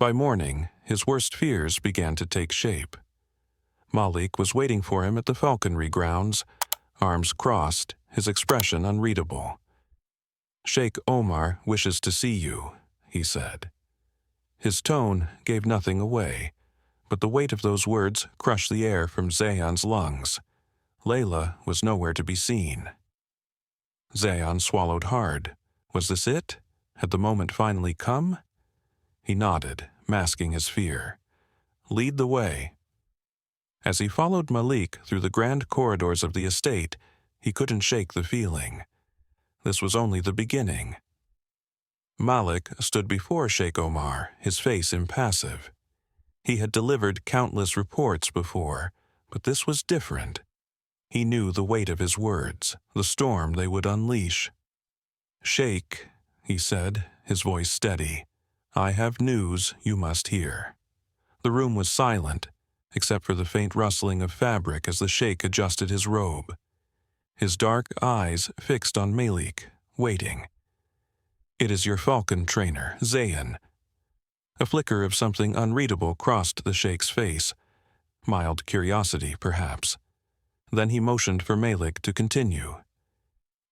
By morning, his worst fears began to take shape. Malik was waiting for him at the Falconry grounds, arms crossed, his expression unreadable. "Sheikh Omar wishes to see you," he said. His tone gave nothing away, but the weight of those words crushed the air from Zayan's lungs. Layla was nowhere to be seen. Zayan swallowed hard. Was this it? Had the moment finally come? He nodded, masking his fear. "Lead the way." As he followed Malik through the grand corridors of the estate, he couldn't shake the feeling. This was only the beginning. Malik stood before Sheikh Omar, his face impassive. He had delivered countless reports before, but this was different. He knew the weight of his words, the storm they would unleash. "Sheikh," he said, his voice steady, "I have news you must hear." The room was silent, except for the faint rustling of fabric as the sheikh adjusted his robe. His dark eyes fixed on Malik, waiting. "It is your Falcon trainer, Zayan." A flicker of something unreadable crossed the sheikh's face. Mild curiosity, perhaps. Then he motioned for Malik to continue.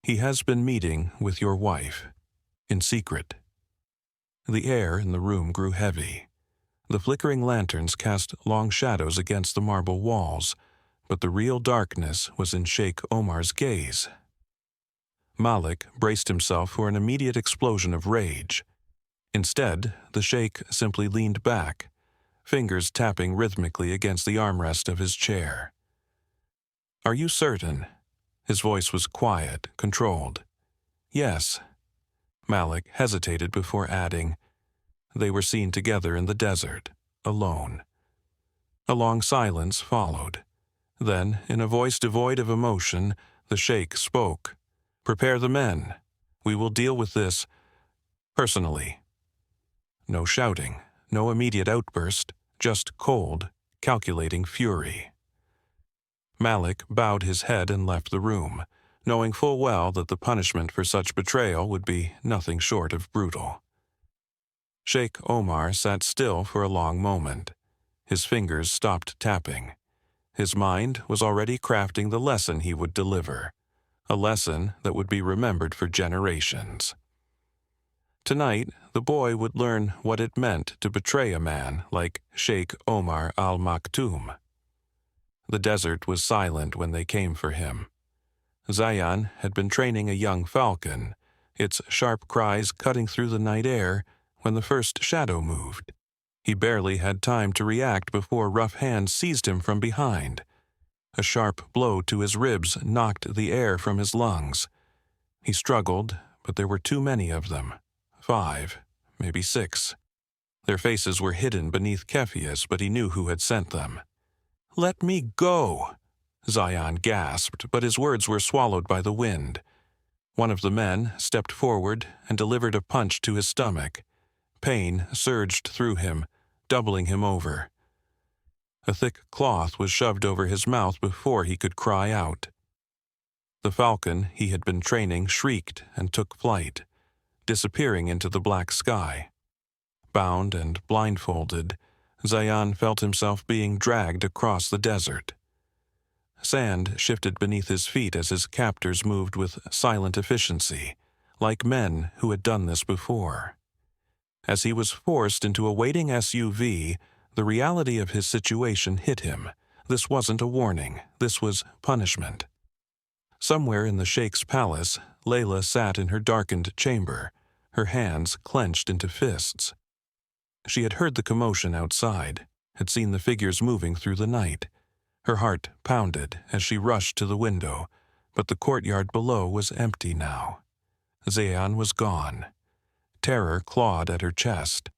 "He has been meeting with your wife, in secret." The air in the room grew heavy. The flickering lanterns cast long shadows against the marble walls, but the real darkness was in Sheikh Omar's gaze. Malik braced himself for an immediate explosion of rage. Instead, the sheikh simply leaned back, fingers tapping rhythmically against the armrest of his chair. "Are you certain?" His voice was quiet, controlled. "Yes." Malik hesitated before adding, "They were seen together in the desert, alone." A long silence followed. Then, in a voice devoid of emotion, the sheikh spoke. "Prepare the men. We will deal with this personally." No shouting, no immediate outburst, just cold, calculating fury. Malik bowed his head and left the room, knowing full well that the punishment for such betrayal would be nothing short of brutal. Sheikh Omar sat still for a long moment. His fingers stopped tapping. His mind was already crafting the lesson he would deliver, a lesson that would be remembered for generations. Tonight, the boy would learn what it meant to betray a man like Sheikh Omar Al-Maktoum. The desert was silent when they came for him. Zayan had been training a young falcon, its sharp cries cutting through the night air when the first shadow moved. He barely had time to react before rough hands seized him from behind. A sharp blow to his ribs knocked the air from his lungs. He struggled, but there were too many of them. 5, maybe 6. Their faces were hidden beneath keffiyehs, but he knew who had sent them. "Let me go!" Zayan gasped, but his words were swallowed by the wind. One of the men stepped forward and delivered a punch to his stomach. Pain surged through him, doubling him over. A thick cloth was shoved over his mouth before he could cry out. The falcon he had been training shrieked and took flight, disappearing into the black sky. Bound and blindfolded, Zayan felt himself being dragged across the desert. Sand shifted beneath his feet as his captors moved with silent efficiency, like men who had done this before. As he was forced into a waiting SUV, the reality of his situation hit him. This wasn't a warning, this was punishment. Somewhere in the sheikh's palace, Layla sat in her darkened chamber, her hands clenched into fists. She had heard the commotion outside, had seen the figures moving through the night. Her heart pounded as she rushed to the window, but the courtyard below was empty now. Zayan was gone. Terror clawed at her chest.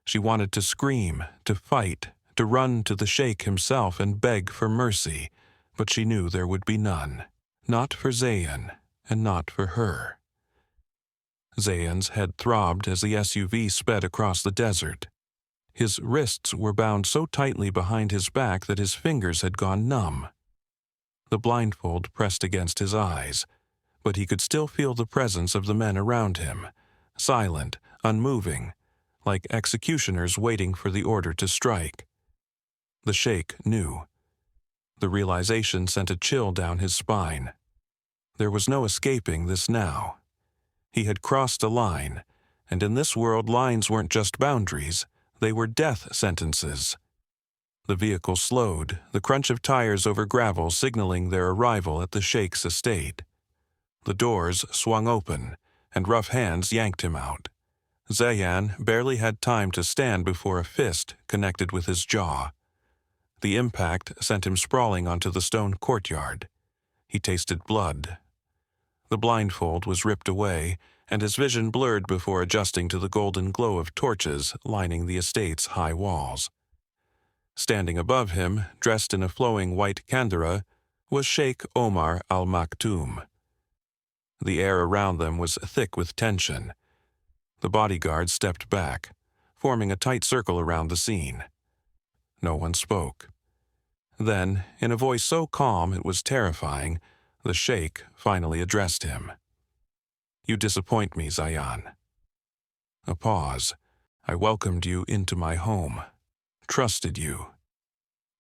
She wanted to scream, to fight, to run to the sheikh himself and beg for mercy, but she knew there would be none. Not for Zayan, and not for her. Zayan's head throbbed as the SUV sped across the desert. His wrists were bound so tightly behind his back that his fingers had gone numb. The blindfold pressed against his eyes, but he could still feel the presence of the men around him, silent, unmoving, like executioners waiting for the order to strike. The Sheikh knew. The realization sent a chill down his spine. There was no escaping this now. He had crossed a line, and in this world lines weren't just boundaries, they were death sentences. The vehicle slowed, the crunch of tires over gravel signaling their arrival at the Sheikh's estate. The doors swung open, and rough hands yanked him out. Zayan barely had time to stand before a fist connected with his jaw. The impact sent him sprawling onto the stone courtyard. He tasted blood. The blindfold was ripped away, and his vision blurred before adjusting to the golden glow of torches lining the estate's high walls. Standing above him, dressed in a flowing white kandara, was Sheikh Layla Al-Maktoum. The air around them was thick with tension. The bodyguard stepped back, forming a tight circle around the scene. No one spoke. Then, in a voice so calm it was terrifying, the Sheikh finally addressed him. "You disappoint me, Zayan." A pause. "I welcomed you into my home. Trusted you."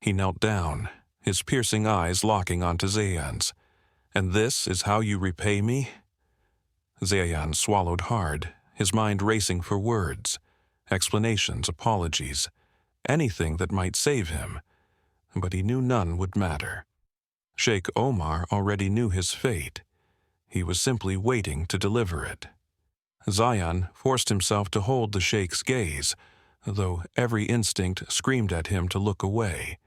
He knelt down, his piercing eyes locking onto Zayan's. "And this is how you repay me?" Zayan swallowed hard, his mind racing for words, explanations, apologies, anything that might save him. But he knew none would matter. Sheikh Omar already knew his fate. He was simply waiting to deliver it. Zayan forced himself to hold the Sheikh's gaze, though every instinct screamed at him to look away.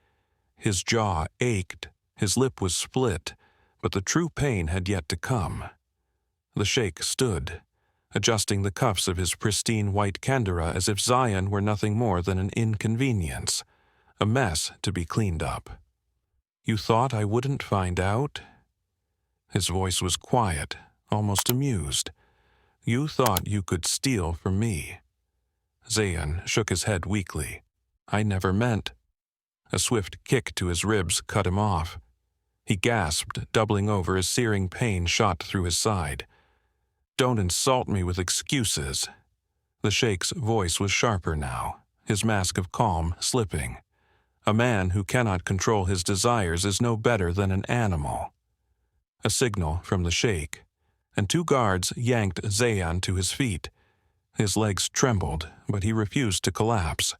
His jaw ached, his lip was split, but the true pain had yet to come. The Sheikh stood, adjusting the cuffs of his pristine white kandara as if Zayan were nothing more than an inconvenience, a mess to be cleaned up. "You thought I wouldn't find out?" His voice was quiet, almost amused. "You thought you could steal from me." Zayan shook his head weakly. "I never meant." A swift kick to his ribs cut him off. He gasped, doubling over as searing pain shot through his side. "Don't insult me with excuses." The Sheikh's voice was sharper now, his mask of calm slipping. A man who cannot control his desires is no better than an animal. A signal from the Sheikh, and two guards yanked Zayan to his feet. His legs trembled, but he refused to collapse.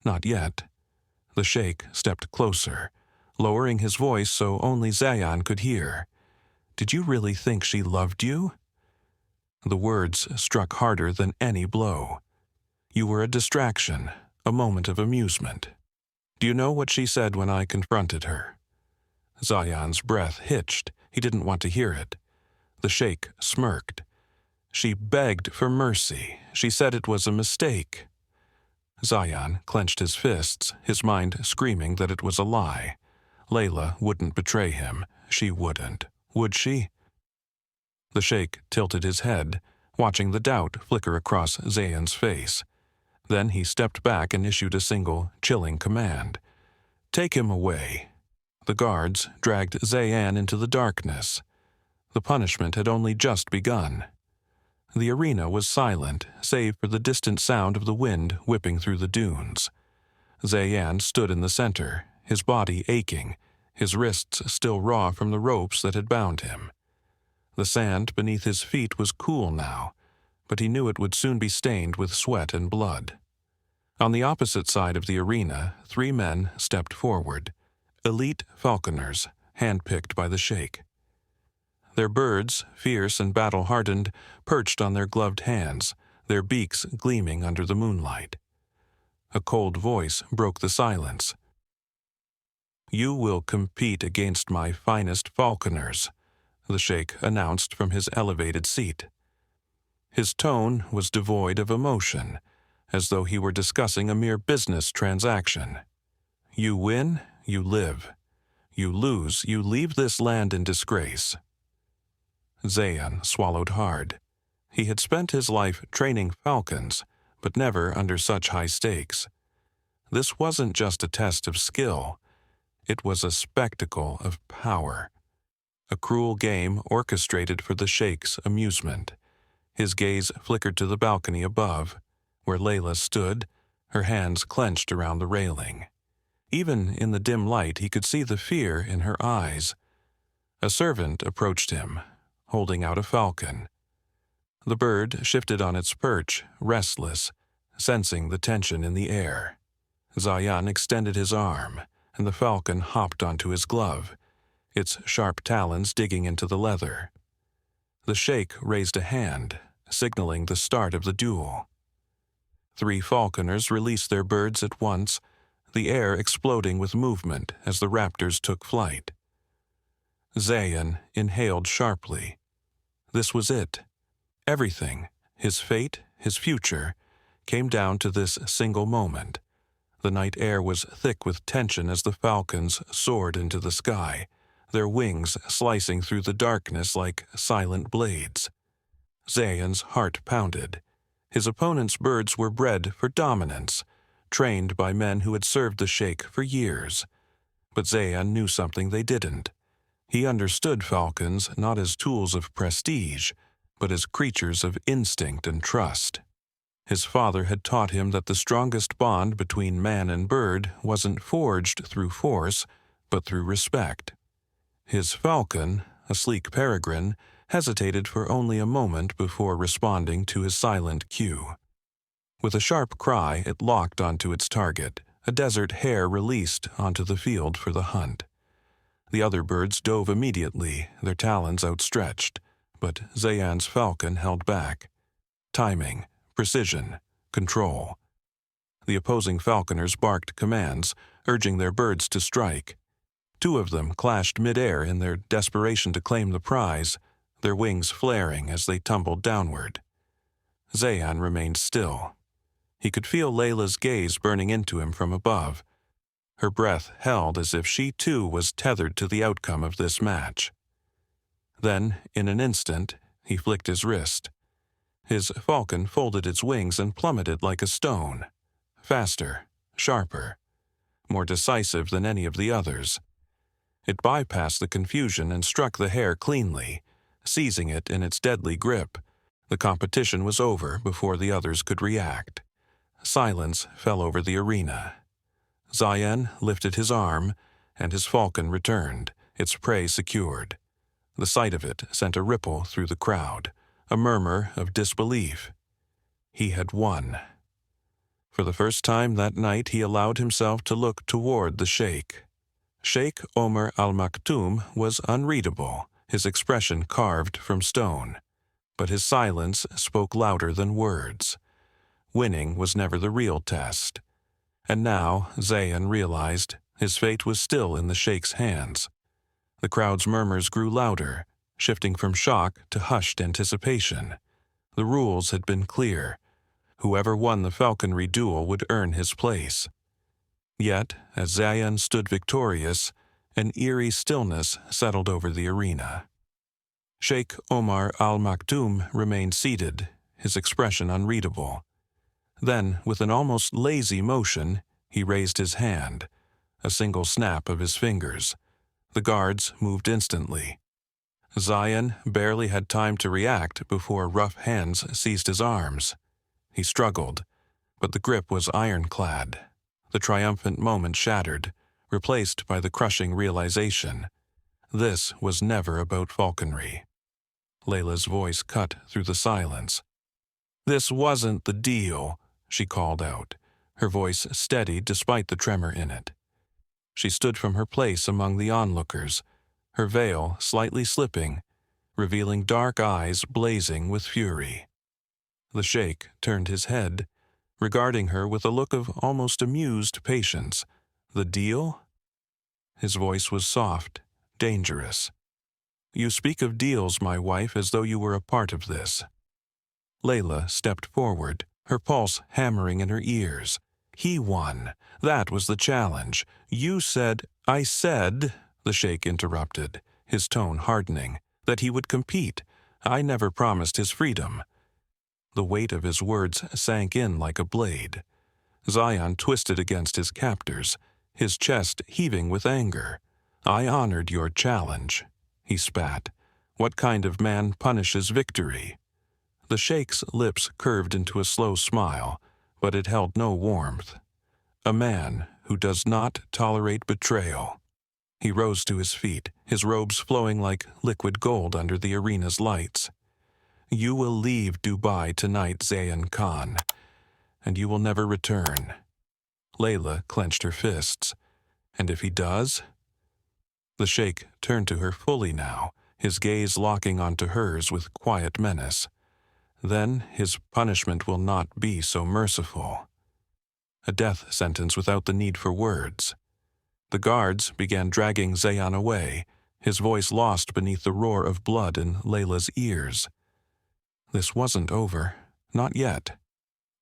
Not yet. The Sheikh stepped closer, lowering his voice so only Zayan could hear. "Did you really think she loved you?" The words struck harder than any blow. "You were a distraction, a moment of amusement. Do you know what she said when I confronted her?" Zayan's breath hitched. He didn't want to hear it. The Sheikh smirked. "She begged for mercy. She said it was a mistake." Zayan clenched his fists, his mind screaming that it was a lie. Layla wouldn't betray him. She wouldn't. Would she? The Sheikh tilted his head, watching the doubt flicker across Zayan's face. Then he stepped back and issued a single, chilling command. "Take him away." The guards dragged Zayan into the darkness. The punishment had only just begun. The arena was silent, save for the distant sound of the wind whipping through the dunes. Zayan stood in the center, his body aching, his wrists still raw from the ropes that had bound him. The sand beneath his feet was cool now, but he knew it would soon be stained with sweat and blood. On the opposite side of the arena, 3 men stepped forward, elite falconers, handpicked by the Sheikh. Their birds, fierce and battle-hardened, perched on their gloved hands, their beaks gleaming under the moonlight. A cold voice broke the silence. "You will compete against my finest falconers," the Sheikh announced from his elevated seat. His tone was devoid of emotion, as though he were discussing a mere business transaction. "You win, you live. You lose, you leave this land in disgrace." Zayan swallowed hard. He had spent his life training falcons, but never under such high stakes. This wasn't just a test of skill. It was a spectacle of power. A cruel game orchestrated for the Sheikh's amusement. His gaze flickered to the balcony above, where Layla stood, her hands clenched around the railing. Even in the dim light, he could see the fear in her eyes. A servant approached him, holding out a falcon. The bird shifted on its perch, restless, sensing the tension in the air. Zayan extended his arm, and the falcon hopped onto his glove, its sharp talons digging into the leather. The sheikh raised a hand, signaling the start of the duel. 3 falconers released their birds at once, the air exploding with movement as the raptors took flight. Zayan inhaled sharply. This was it. Everything, his fate, his future, came down to this single moment. The night air was thick with tension as the falcons soared into the sky, their wings slicing through the darkness like silent blades. Zayan's heart pounded. His opponent's birds were bred for dominance, trained by men who had served the sheikh for years. But Zayan knew something they didn't. He understood falcons not as tools of prestige, but as creatures of instinct and trust. His father had taught him that the strongest bond between man and bird wasn't forged through force, but through respect. His falcon, a sleek peregrine, hesitated for only a moment before responding to his silent cue. With a sharp cry, it locked onto its target, a desert hare released onto the field for the hunt. The other birds dove immediately, their talons outstretched, but Zayan's falcon held back. Timing, precision, control. The opposing falconers barked commands, urging their birds to strike. 2 of them clashed midair in their desperation to claim the prize, their wings flaring as they tumbled downward. Zayan remained still. He could feel Layla's gaze burning into him from above. Her breath held as if she too was tethered to the outcome of this match. Then, in an instant, he flicked his wrist. His falcon folded its wings and plummeted like a stone. Faster, sharper, more decisive than any of the others. It bypassed the confusion and struck the hare cleanly, seizing it in its deadly grip. The competition was over before the others could react. Silence fell over the arena. Zayan lifted his arm, and his falcon returned, its prey secured. The sight of it sent a ripple through the crowd, a murmur of disbelief. He had won. For the first time that night, he allowed himself to look toward the sheikh. Sheikh Layla Al-Maktoum was unreadable, his expression carved from stone. But his silence spoke louder than words. Winning was never the real test. And now, Zayan realized, his fate was still in the sheikh's hands. The crowd's murmurs grew louder, shifting from shock to hushed anticipation. The rules had been clear. Whoever won the falconry duel would earn his place. Yet, as Zayan stood victorious, an eerie stillness settled over the arena. Sheikh Layla Al-Maktoum remained seated, his expression unreadable. Then, with an almost lazy motion, he raised his hand, a single snap of his fingers. The guards moved instantly. Zayan barely had time to react before rough hands seized his arms. He struggled, but the grip was ironclad. The triumphant moment shattered, replaced by the crushing realization. This was never about falconry. Layla's voice cut through the silence. "This wasn't the deal," she called out, her voice steady despite the tremor in it. She stood from her place among the onlookers, her veil slightly slipping, revealing dark eyes blazing with fury. The sheikh turned his head, regarding her with a look of almost amused patience. "The deal?" His voice was soft, dangerous. "You speak of deals, my wife, as though you were a part of this." Layla stepped forward, her pulse hammering in her ears. "He won. That was the challenge. You said—" "I said," the sheikh interrupted, his tone hardening, "that he would compete. I never promised his freedom." The weight of his words sank in like a blade. Zayan twisted against his captors, his chest heaving with anger. "I honored your challenge," he spat. "What kind of man punishes victory?" The sheikh's lips curved into a slow smile, but it held no warmth. A man who does not tolerate betrayal. He rose to his feet, his robes flowing like liquid gold under the arena's lights. You will leave Dubai tonight, Zayan Khan, and you will never return. Layla clenched her fists. And if he does? The Sheikh turned to her fully now, his gaze locking onto hers with quiet menace. Then his punishment will not be so merciful. A death sentence without the need for words. The guards began dragging Zayan away, his voice lost beneath the roar of blood in Layla's ears. This wasn't over. Not yet.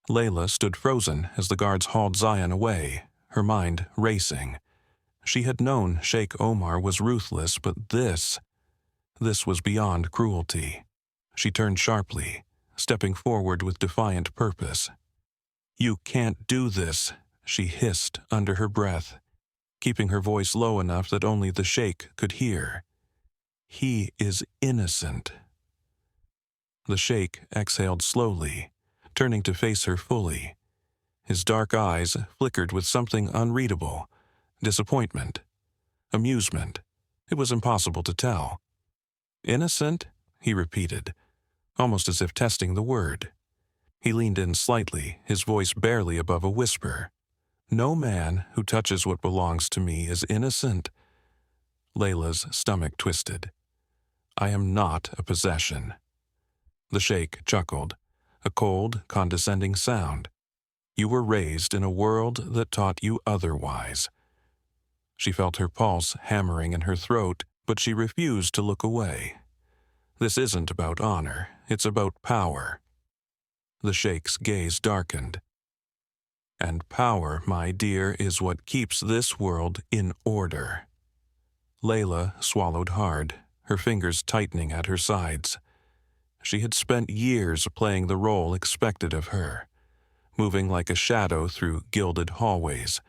Layla stood frozen as the guards hauled Zayan away, her mind racing. She had known Sheikh Omar was ruthless, but this was beyond cruelty. She turned sharply, stepping forward with defiant purpose. You can't do this, she hissed under her breath, keeping her voice low enough that only the Sheikh could hear. He is innocent. The Sheikh exhaled slowly, turning to face her fully. His dark eyes flickered with something unreadable. Disappointment. Amusement. It was impossible to tell. Innocent? He repeated, almost as if testing the word. He leaned in slightly, his voice barely above a whisper. No man who touches what belongs to me is innocent. Layla's stomach twisted. I am not a possession. The Sheikh chuckled, a cold, condescending sound. You were raised in a world that taught you otherwise. She felt her pulse hammering in her throat, but she refused to look away. This isn't about honor, it's about power. The Sheikh's gaze darkened. And power, my dear, is what keeps this world in order. Layla swallowed hard, her fingers tightening at her sides. She had spent years playing the role expected of her, moving like a shadow through gilded hallways,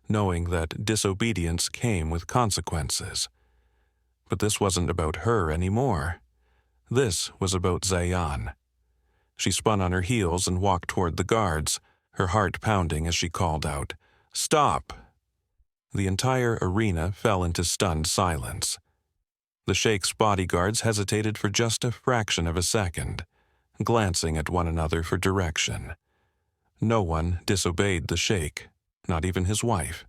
knowing that disobedience came with consequences. But this wasn't about her anymore. This was about Zayan. She spun on her heels and walked toward the guards, her heart pounding as she called out, "Stop!" The entire arena fell into stunned silence. The Sheikh's bodyguards hesitated for just a fraction of a second, glancing at one another for direction. No one disobeyed the Sheikh, not even his wife.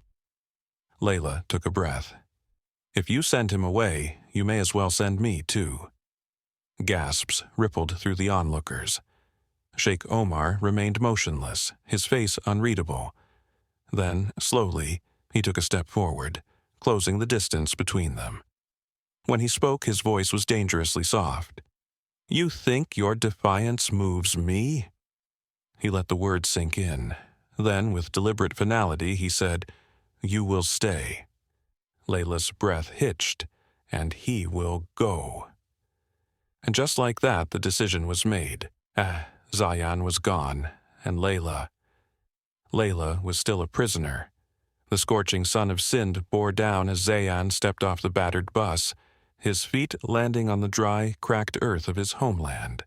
Layla took a breath. If you send him away, you may as well send me too. Gasps rippled through the onlookers. Sheikh Omar remained motionless, his face unreadable. Then, slowly, he took a step forward, closing the distance between them. When he spoke, his voice was dangerously soft. You think your defiance moves me? He let the words sink in. Then, with deliberate finality, he said, You will stay. Layla's breath hitched, and he will go. And just like that, the decision was made. Zayan was gone, and Layla was still a prisoner. The scorching sun of Sind bore down as Zayan stepped off the battered bus, his feet landing on the dry, cracked earth of his homeland.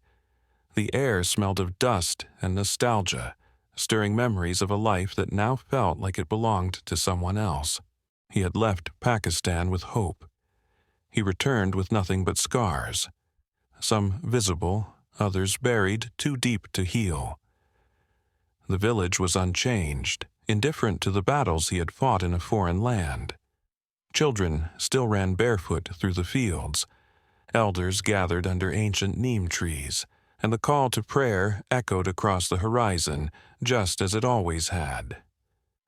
The air smelled of dust and nostalgia, stirring memories of a life that now felt like it belonged to someone else. He had left Pakistan with hope. He returned with nothing but scars, some visible, others buried too deep to heal. The village was unchanged, indifferent to the battles he had fought in a foreign land. Children still ran barefoot through the fields. Elders gathered under ancient neem trees, and the call to prayer echoed across the horizon, just as it always had.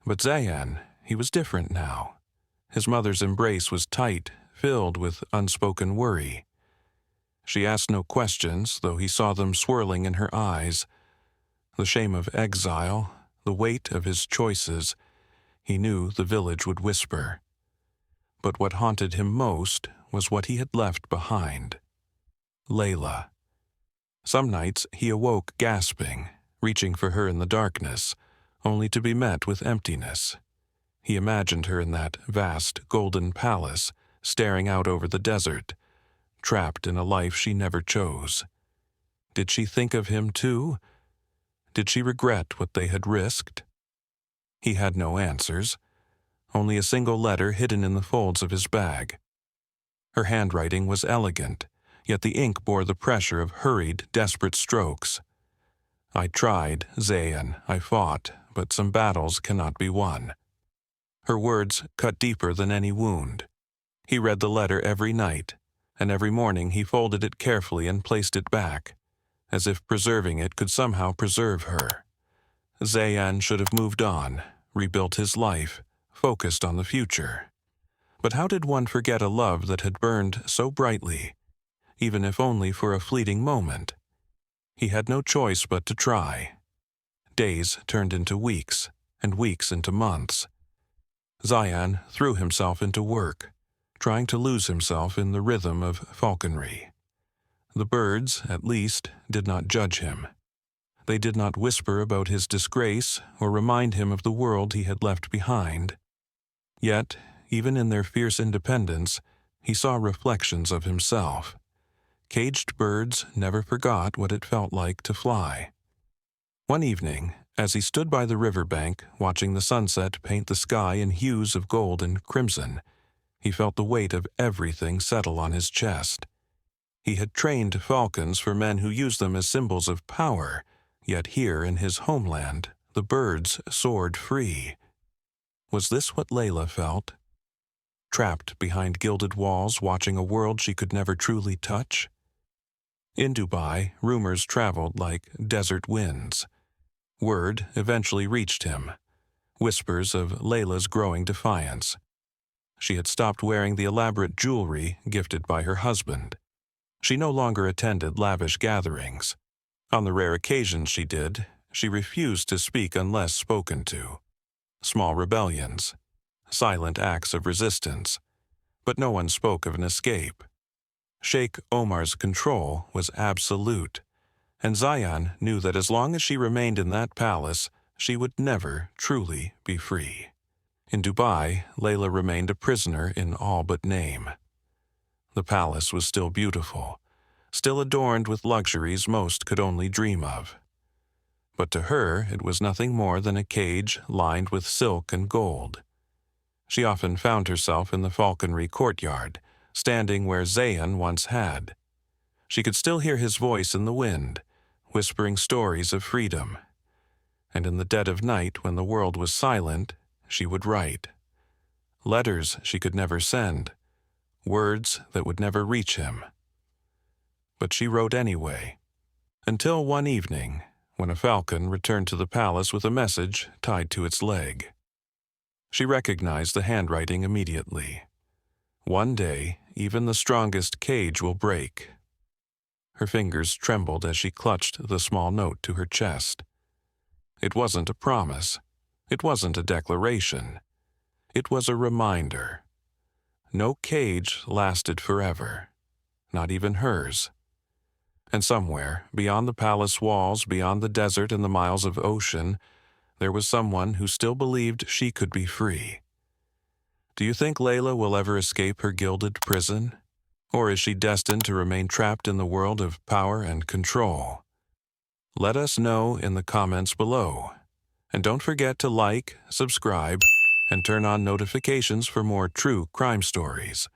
But Zayan, he was different now. His mother's embrace was tight, filled with unspoken worry. She asked no questions, though he saw them swirling in her eyes. The shame of exile, the weight of his choices, he knew the village would whisper. But what haunted him most was what he had left behind. Layla. Some nights he awoke gasping, reaching for her in the darkness, only to be met with emptiness. He imagined her in that vast golden palace, staring out over the desert, trapped in a life she never chose. Did she think of him too? Did she regret what they had risked? He had no answers, only a single letter hidden in the folds of his bag. Her handwriting was elegant, yet the ink bore the pressure of hurried, desperate strokes. I tried, Zayan, I fought, but some battles cannot be won. Her words cut deeper than any wound. He read the letter every night, and every morning he folded it carefully and placed it back, as if preserving it could somehow preserve her. Zayan should have moved on, rebuilt his life, focused on the future. But how did one forget a love that had burned so brightly, even if only for a fleeting moment? He had no choice but to try. Days turned into weeks, and weeks into months. Zayan threw himself into work, trying to lose himself in the rhythm of falconry. The birds, at least, did not judge him. They did not whisper about his disgrace or remind him of the world he had left behind. Yet, even in their fierce independence, he saw reflections of himself. Caged birds never forgot what it felt like to fly. One evening, as he stood by the riverbank watching the sunset paint the sky in hues of gold and crimson, he felt the weight of everything settle on his chest. He had trained falcons for men who used them as symbols of power, yet here in his homeland, the birds soared free. Was this what Layla felt? Trapped behind gilded walls watching a world she could never truly touch? In Dubai, rumors traveled like desert winds. Word eventually reached him, whispers of Layla's growing defiance. She had stopped wearing the elaborate jewelry gifted by her husband. She no longer attended lavish gatherings. On the rare occasions she did, she refused to speak unless spoken to. Small rebellions, silent acts of resistance, but no one spoke of an escape. Sheikh Omar's control was absolute, and Zayan knew that as long as she remained in that palace, she would never truly be free. In Dubai, Layla remained a prisoner in all but name. The palace was still beautiful, still adorned with luxuries most could only dream of. But to her it was nothing more than a cage lined with silk and gold. She often found herself in the Falconry courtyard, standing where Zayan once had. She could still hear his voice in the wind, whispering stories of freedom. And in the dead of night, when the world was silent, she would write. Letters she could never send, words that would never reach him. But she wrote anyway, until one evening, when a falcon returned to the palace with a message tied to its leg. She recognized the handwriting immediately. One day, even the strongest cage will break. Her fingers trembled as she clutched the small note to her chest. It wasn't a promise. It wasn't a declaration. It was a reminder. No cage lasted forever, not even hers. And somewhere, beyond the palace walls, beyond the desert and the miles of ocean, there was someone who still believed she could be free. Do you think Layla will ever escape her gilded prison? Or is she destined to remain trapped in the world of power and control? Let us know in the comments below. And don't forget to like, subscribe, and turn on notifications for more true crime stories.